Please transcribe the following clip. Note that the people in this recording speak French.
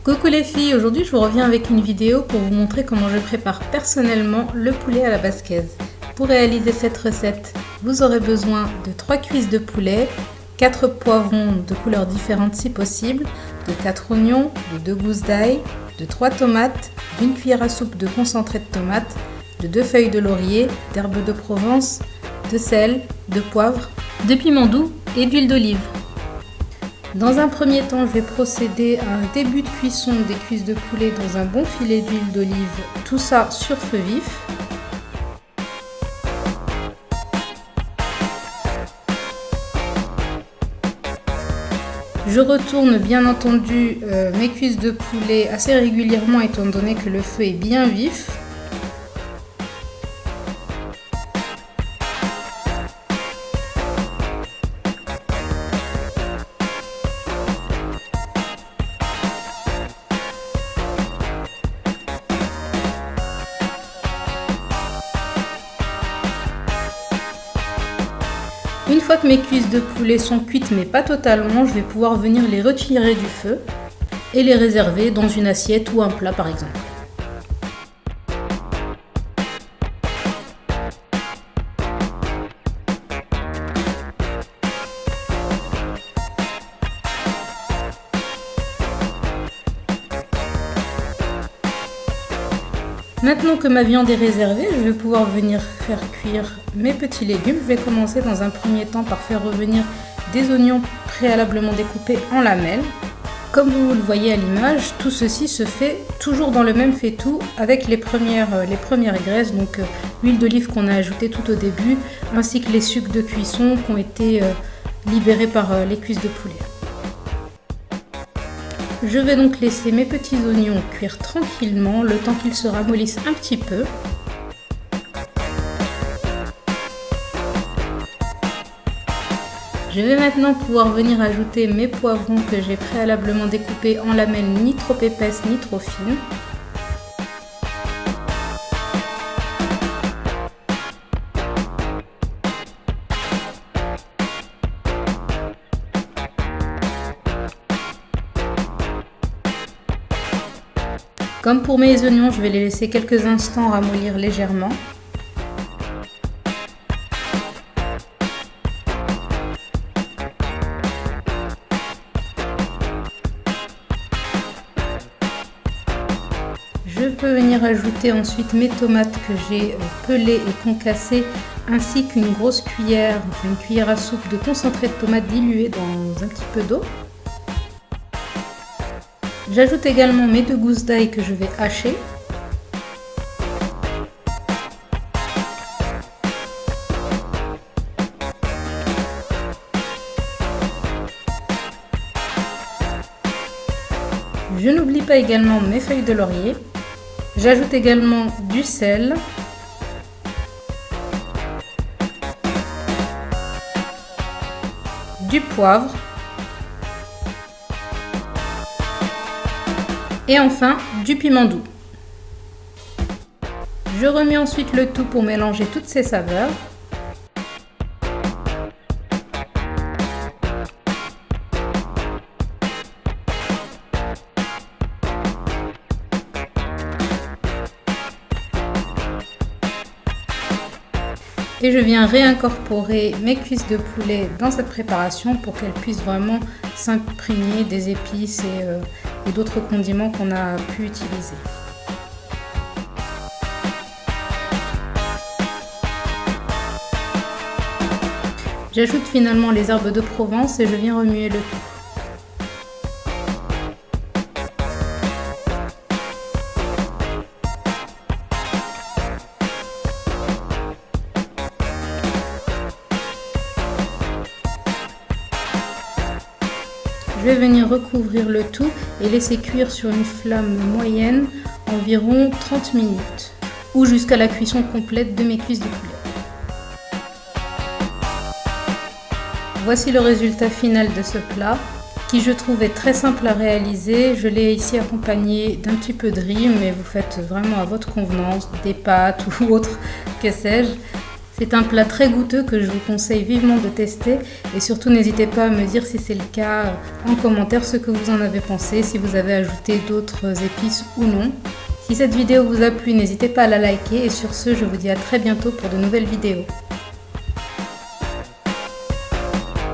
Coucou les filles, aujourd'hui je vous reviens avec une vidéo pour vous montrer comment je prépare personnellement le poulet à la basquaise. Pour réaliser cette recette, vous aurez besoin de 3 cuisses de poulet, 4 poivrons de couleurs différentes si possible, de 4 oignons, de 2 gousses d'ail, de 3 tomates, d'une cuillère à soupe de concentré de tomate, de 2 feuilles de laurier, d'herbes de Provence, de sel, de poivre, de piment doux et d'huile d'olive. Dans un premier temps, je vais procéder à un début de cuisson des cuisses de poulet dans un bon filet d'huile d'olive, tout ça sur feu vif. Je retourne bien entendu mes cuisses de poulet assez régulièrement étant donné que le feu est bien vif. Une fois que mes cuisses de poulet sont cuites mais pas totalement, je vais pouvoir venir les retirer du feu et les réserver dans une assiette ou un plat par exemple. Maintenant que ma viande est réservée, je vais pouvoir venir faire cuire mes petits légumes. Je vais commencer dans un premier temps par faire revenir des oignons préalablement découpés en lamelles. Comme vous le voyez à l'image, tout ceci se fait toujours dans le même faitout avec les premières graisses, donc l'huile d'olive qu'on a ajoutée tout au début, ainsi que les sucs de cuisson qui ont été libérés par les cuisses de poulet. Je vais donc laisser mes petits oignons cuire tranquillement le temps qu'ils se ramollissent un petit peu. Je vais maintenant pouvoir venir ajouter mes poivrons que j'ai préalablement découpés en lamelles ni trop épaisses ni trop fines. Comme pour mes oignons, je vais les laisser quelques instants ramollir légèrement. Je peux venir ajouter ensuite mes tomates que j'ai pelées et concassées, ainsi qu'une grosse cuillère, enfin une cuillère à soupe de concentré de tomate dilué dans un petit peu d'eau. J'ajoute également mes 2 gousses d'ail que je vais hacher. Je n'oublie pas également mes feuilles de laurier. J'ajoute également du sel, du poivre et enfin du piment doux. Je remets ensuite le tout pour mélanger toutes ces saveurs. Et je viens réincorporer mes cuisses de poulet dans cette préparation pour qu'elles puissent vraiment s'imprégner des épices et d'autres condiments qu'on a pu utiliser. J'ajoute finalement les herbes de Provence et je viens remuer le tout. Je vais venir recouvrir le tout et laisser cuire sur une flamme moyenne environ 30 minutes ou jusqu'à la cuisson complète de mes cuisses de poulet. Voici le résultat final de ce plat qui je trouve est très simple à réaliser. Je l'ai ici accompagné d'un petit peu de riz, mais vous faites vraiment à votre convenance, des pâtes ou autre, que sais-je. C'est un plat très goûteux que je vous conseille vivement de tester et surtout n'hésitez pas à me dire si c'est le cas en commentaire ce que vous en avez pensé, si vous avez ajouté d'autres épices ou non. Si cette vidéo vous a plu, n'hésitez pas à la liker et sur ce, je vous dis à très bientôt pour de nouvelles vidéos.